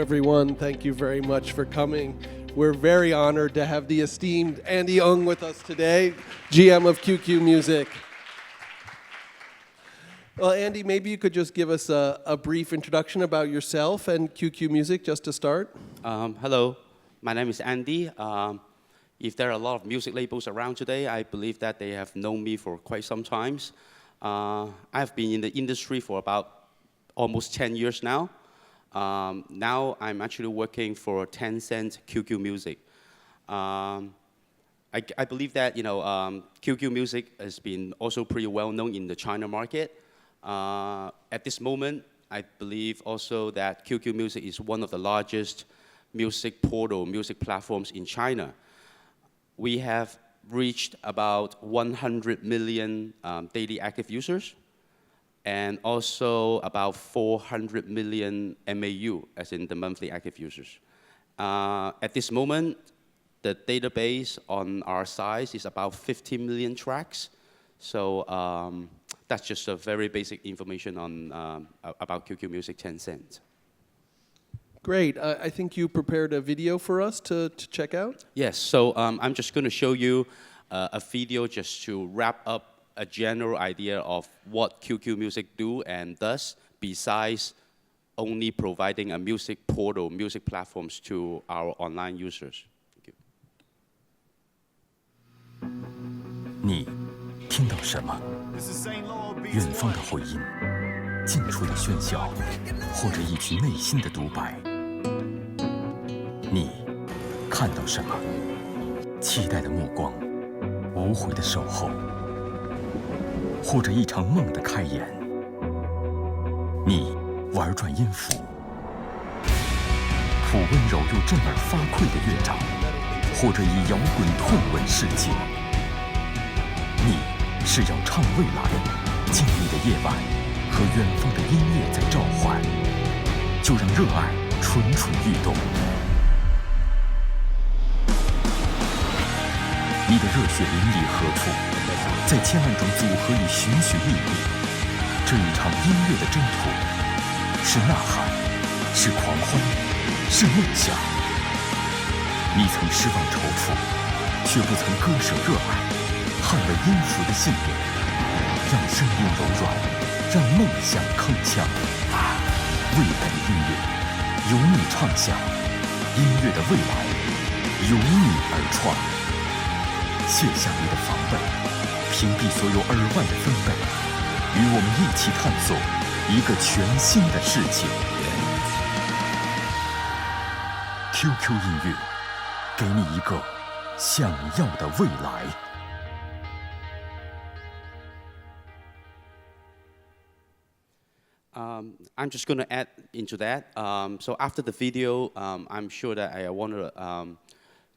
everyone. Thank you very much for coming. We're very honored to have the esteemed Andy Ng with us today, GM of QQ Music. Well, Andy, maybe you could just give us a brief introduction about yourself and QQ Music, just to start. Hello, my name is Andy. If there are a lot of music labels around today, I believe that they have known me for quite some time. I've been in the industry for about almost 10 years now. Now I'm actually working for Tencent QQ Music. I believe that QQ Music has been also pretty well known in the China market. At this moment, I believe also that QQ Music is one of the largest music portal, music platforms in China. We have reached about 100 million daily active users, and also about 400 million MAU, as in the monthly active users. At this moment, the database on our side is about 50 million tracks. So that's just a very basic information on about QQ Music Tencent. Great. I think you prepared a video for us to check out. Yes, so I'm just going to show you a video just to wrap up a general idea of what QQ Music do and does, besides only providing a music portal, music platforms to our online users. Thank you. 你听到什么？远方的回音，近处的喧嚣，或者一曲内心的独白。你看到什么？期待的目光，无悔的守候，或者一场梦的开演。你玩转音符，谱温柔又震耳发聩的乐章，或者以摇滚痛吻世界。你是要唱未来，静谧的夜晚和远方的音乐在召唤，就让热爱蠢蠢欲动。你的热血淋漓何处？在千万种组合里寻寻觅觅。这一场音乐的征途，是呐喊，是狂欢，是梦想。你曾失望踌躇，却不曾割舍热爱，捍卫音符的信念，让声音柔软，让梦想铿锵。未来的音乐由你唱响，音乐的未来由你而创。卸下你的防备，屏蔽所有耳外的分贝，与我们一起探索一个全新的世界。QQ 音乐，给你一个想要的未来。I'm just going to add into that. So after the video, I'm sure that I want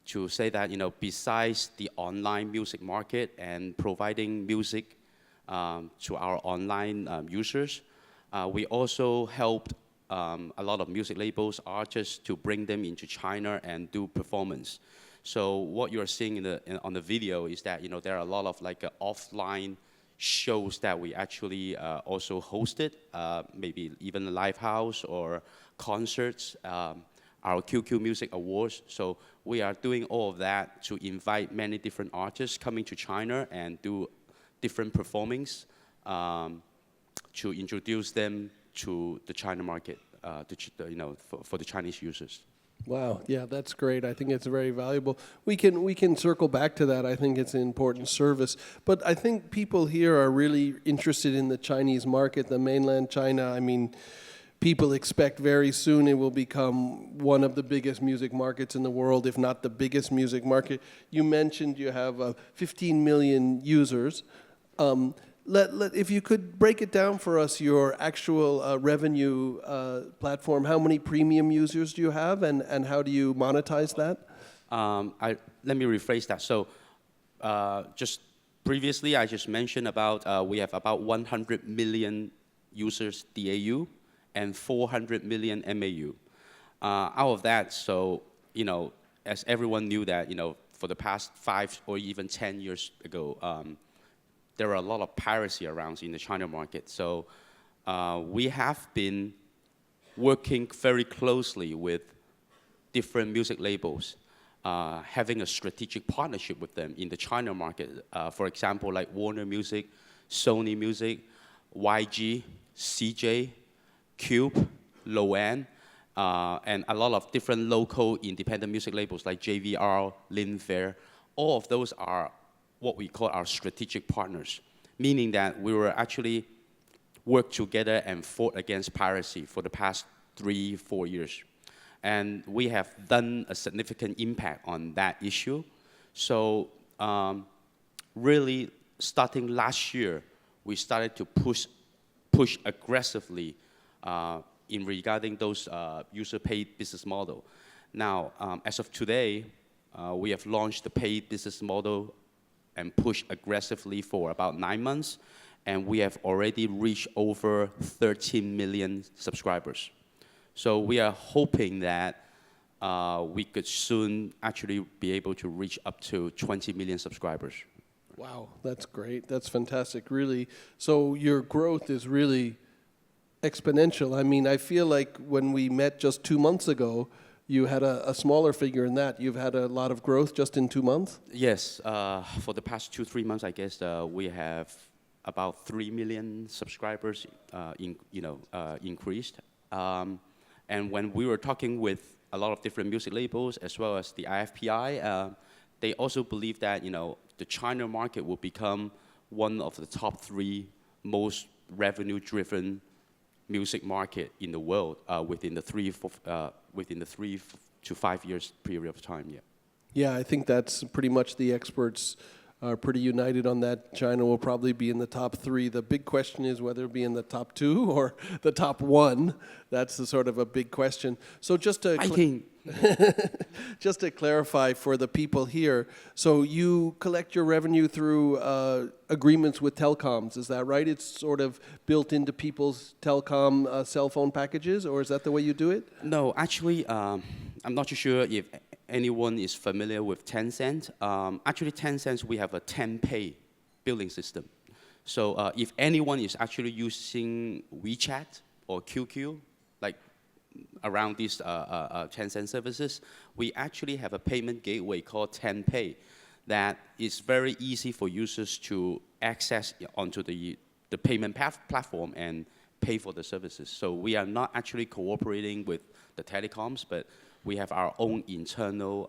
to say that, besides the online music market and providing music to our online users, we also helped a lot of music labels, artists, to bring them into China and do performance. So what you're seeing on the video is that, there are a lot of offline shows that we actually also hosted, maybe even a live house or concerts, our QQ Music Awards. So we are doing all of that to invite many different artists coming to China and do different performings to introduce them to the China market, for the Chinese users. Wow, yeah, that's great. I think it's very valuable. We can circle back to that. I think it's an important service. But I think people here are really interested in the Chinese market, the mainland China. I mean, people expect very soon it will become one of the biggest music markets in the world, if not the biggest music market. You mentioned you have 15 million users. If you could break it down for us, your actual revenue platform, how many premium users do you have, and how do you monetize that? Let me rephrase that. So just previously, I just mentioned about we have about 100 million users DAU and 400 million MAU. Out of that, so, as everyone knew that, for the past 5 or even 10 years ago, there are a lot of piracy around in the China market. So we have been working very closely with different music labels, having a strategic partnership with them in the China market. For example, like Warner Music, Sony Music, YG, CJ, Cube, Loan, and a lot of different local independent music labels like JVR, Lin Fair. All of those are what we call our strategic partners, meaning that we were actually work together and fought against piracy for the past 3-4 years. And we have done a significant impact on that issue. So really, starting last year, we started to push aggressively in regarding those user-paid business model. Now, as of today, we have launched the paid business model and pushed aggressively for about 9 months, and we have already reached over 13 million subscribers. So we are hoping that we could soon actually be able to reach up to 20 million subscribers. Wow, that's great. That's fantastic, really. So your growth is really exponential. I mean, I feel like when we met just 2 months ago, you had a smaller figure in that. You've had a lot of growth just in 2 months? Yes, for the past 2-3 months, I guess we have about 3 million subscribers increased. And when we were talking with a lot of different music labels as well as the IFPI, they also believe that the China market will become one of the top 3 most revenue-driven music market in the world within the 3 to 5 years period of time. Yeah. Yeah, I think that's pretty much the experts are pretty united on that. China will probably be in the top 3. The big question is whether it'll be in the top 2 or the top 1. That's the sort of a big question. So just to just to clarify for the people here, so you collect your revenue through agreements with telecoms, is that right? It's sort of built into people's telecom cell phone packages, or is that the way you do it? No, actually, I'm not too sure if anyone is familiar with Tencent. Actually, Tencent, we have a Tenpay billing system. So if anyone is actually using WeChat or QQ, like around these Tencent services, we actually have a payment gateway called Tenpay that is very easy for users to access onto the payment platform and pay for the services. So we are not actually cooperating with the telecoms, but we have our own internal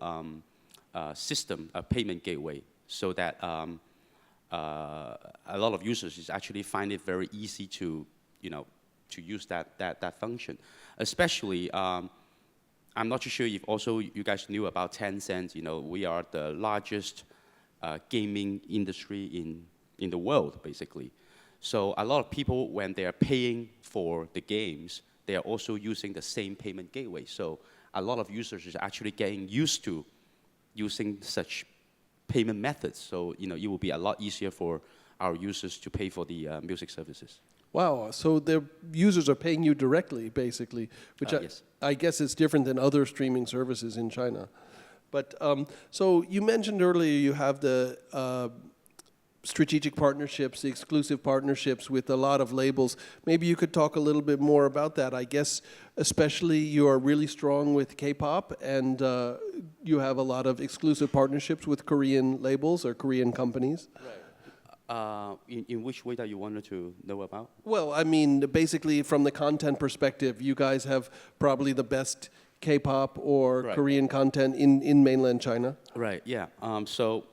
system, a payment gateway, so that a lot of users actually find it very easy to use that function. Especially, I'm not too sure if also you guys knew about Tencent. We are the largest gaming industry in the world, basically. So a lot of people, when they are paying for the games, they are also using the same payment gateway. So a lot of users are actually getting used to using such payment methods. So it will be a lot easier for our users to pay for the music services. Wow, so the users are paying you directly, basically, which yes. I guess is different than other streaming services in China. But so you mentioned earlier you have the strategic partnerships, the exclusive partnerships with a lot of labels. Maybe you could talk a little bit more about that. I guess especially you are really strong with K-pop, and you have a lot of exclusive partnerships with Korean labels or Korean companies. Right. In which way that you wanted to know about? Well, I mean, basically from the content perspective, you guys have probably the best K-pop or Korean content in mainland China. Right, yeah. So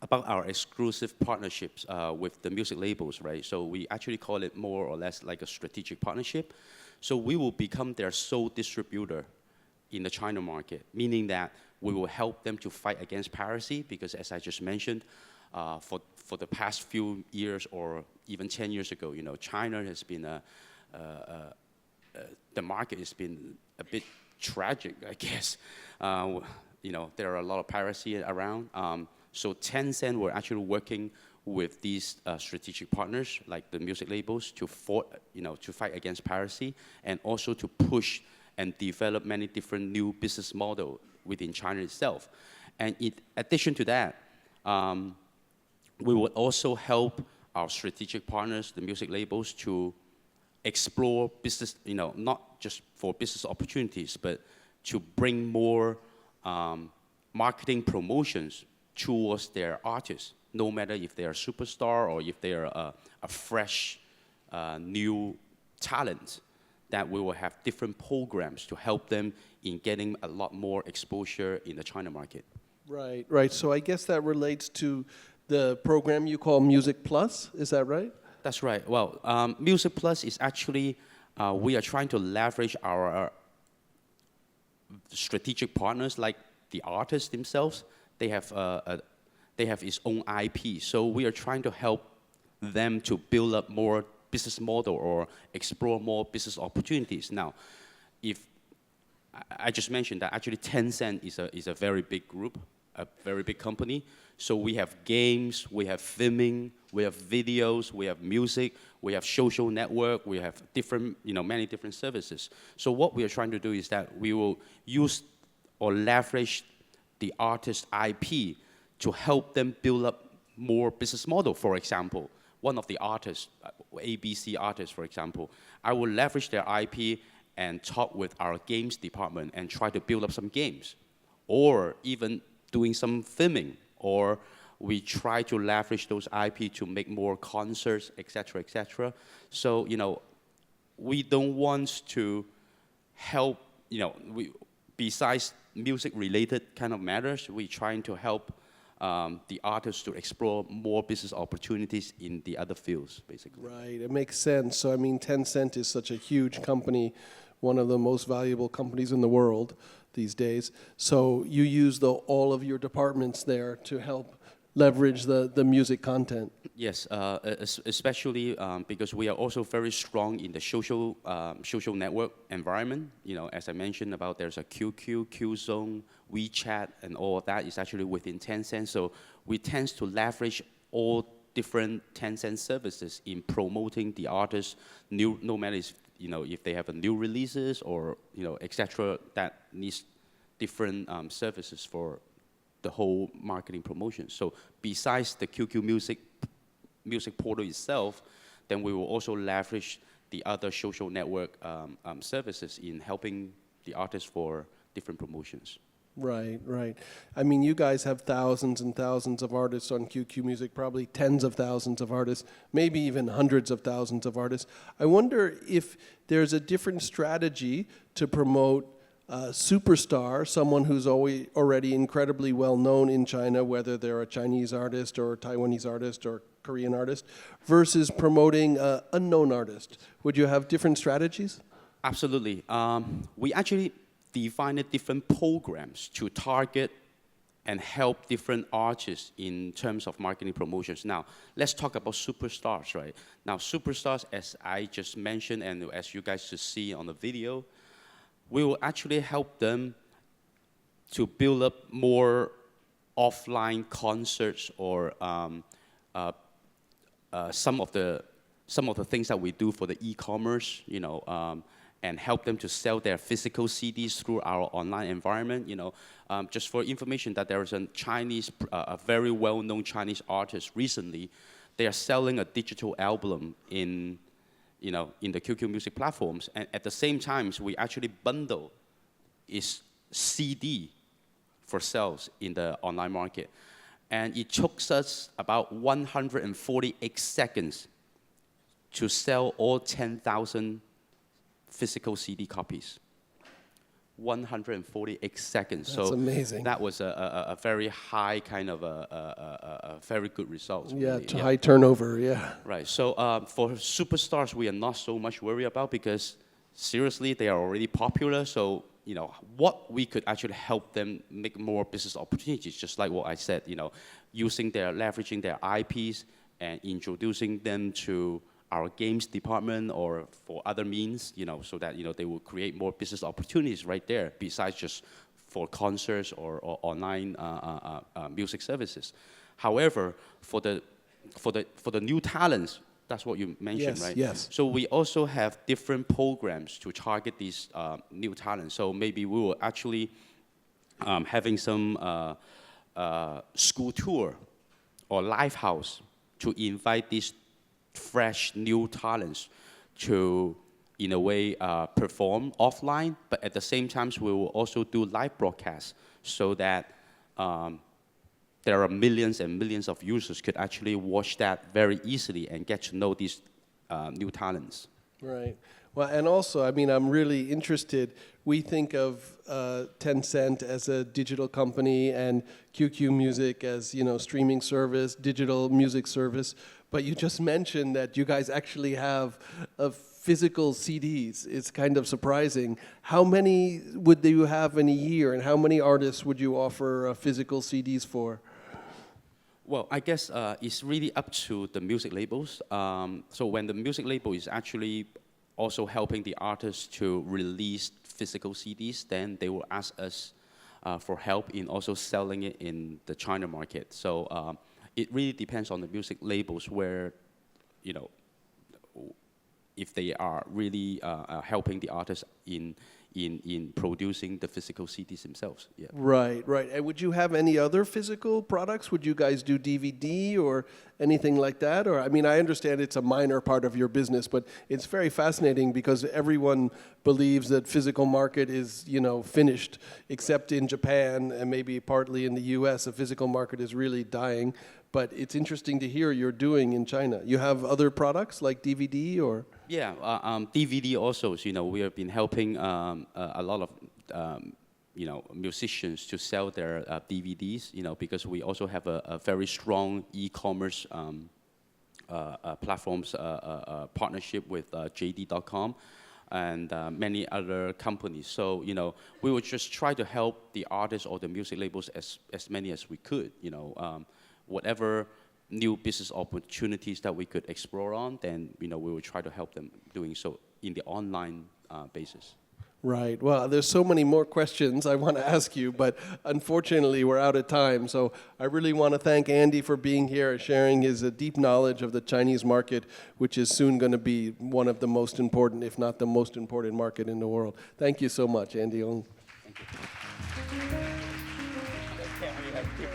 about our exclusive partnerships with the music labels, right? So we actually call it more or less like a strategic partnership. So we will become their sole distributor in the China market, meaning that we will help them to fight against piracy, because as I just mentioned, for the past few years or even 10 years ago, China has been the market has been a bit tragic, I guess. There are a lot of piracy around. So Tencent, we're actually working with these strategic partners, like the music labels, to fight against piracy, and also to push and develop many different new business models within China itself. And in addition to that, we will also help our strategic partners, the music labels, to explore business, not just for business opportunities, but to bring more marketing promotions towards their artists, no matter if they are a superstar or if they are a fresh, new talent, that we will have different programs to help them in getting a lot more exposure in the China market. Right, right. So I guess that relates to the program you call Music Plus, is that right? That's right. Well, Music Plus is actually, we are trying to leverage our strategic partners like the artists themselves. They have its own IP. So we are trying to help them to build up more business model or explore more business opportunities. Now, if I just mentioned that actually Tencent is a very big group, a very big company. So we have games, we have filming, we have videos, we have music, we have social network, we have different, many different services. So what we are trying to do is that we will use or leverage the artist IP to help them build up more business model. For example, one of the artists, ABC artists, for example, I will leverage their IP and talk with our games department and try to build up some games, or even doing some filming, or we try to leverage those IP to make more concerts, etc., etc. So, we don't want to help, besides music-related kind of matters, we're trying to help the artists to explore more business opportunities in the other fields, basically. Right, it makes sense. So, I mean, Tencent is such a huge company, one of the most valuable companies in the world these days. So you use all of your departments there to help leverage the music content. Yes, especially because we are also very strong in the social network environment. As I mentioned about, there's a QQ, QZone, WeChat, and all of that is actually within Tencent. So we tend to leverage all different Tencent services in promoting the artists, no matter if they have a new releases or etc. that needs different services for the whole marketing promotion. So besides the QQ music portal itself, then we will also leverage the other social network services in helping the artists for different promotions. Right, right. I mean, you guys have thousands and thousands of artists on QQ Music, probably tens of thousands of artists, maybe even hundreds of thousands of artists. I wonder if there's a different strategy to promote a superstar, someone who's already incredibly well known in China, whether they're a Chinese artist or a Taiwanese artist or Korean artist, versus promoting an unknown artist. Would you have different strategies? Absolutely. We actually define different programs to target and help different artists in terms of marketing promotions. Now, let's talk about superstars, right? Now, superstars, as I just mentioned, and as you guys just see on the video, we will actually help them to build up more offline concerts or some of the things that we do for the e-commerce, and help them to sell their physical CDs through our online environment. Just for information, that there is a very well-known Chinese artist recently. They are selling a digital album in the QQ Music platforms, and at the same time, we actually bundle its CD for sales in the online market. And it took us about 148 seconds to sell all 10,000 physical CD copies. 148 seconds. That's so amazing. That was a very high kind of a very good result. Yeah, really. high turnover, yeah. Right, so for superstars, we are not so much worried about because seriously, they are already popular. So, what we could actually help them make more business opportunities, just like what I said, leveraging their IPs and introducing them to our games department or for other means, so that, they will create more business opportunities right there, besides just for concerts or online music services. However, for the new talents, that's what you mentioned, Yes, right? yes. So we also have different programs to target these new talents. So maybe we will actually having some school tour or live house to invite these fresh new talents to, in a way, perform offline, but at the same time, we will also do live broadcasts so that there are millions and millions of users could actually watch that very easily and get to know these new talents. Right. Well, and also, I mean, I'm really interested. We think of Tencent as a digital company and QQ Music as, you know, streaming service, digital music service. But you just mentioned that you guys actually have physical CDs. It's kind of surprising. How many would you have in a year, and how many artists would you offer physical CDs for? Well, I guess it's really up to the music labels. So when the music label is actually also helping the artists to release physical CDs, then they will ask us for help in also selling it in the China market. So it really depends on the music labels where, you know, if they are really helping the artists in producing the physical CDs themselves. Yeah. Right, right. And would you have any other physical products? Would you guys do DVD or anything like that? Or, I mean, I understand it's a minor part of your business, but it's very fascinating because everyone believes that physical market is, you know, finished, except in Japan and maybe partly in the US. The physical market is really dying. But it's interesting to hear you're doing in China. You have other products like DVD or? Yeah, DVD also. You know, we have been helping a lot of you know, musicians to sell their DVDs. You know, because we also have a very strong e-commerce platforms partnership with JD.com and many other companies. So, you know, we would just try to help the artists or the music labels as many as we could. You know. Whatever new business opportunities that we could explore on, then, you know, we will try to help them doing so in the online basis. Right. Well, there's so many more questions I want to ask you, but unfortunately we're out of time. So I really want to thank Andy for being here and sharing his deep knowledge of the Chinese market, which is soon going to be one of the most important, if not the most important market in the world. Thank you so much, Andy. Thank you.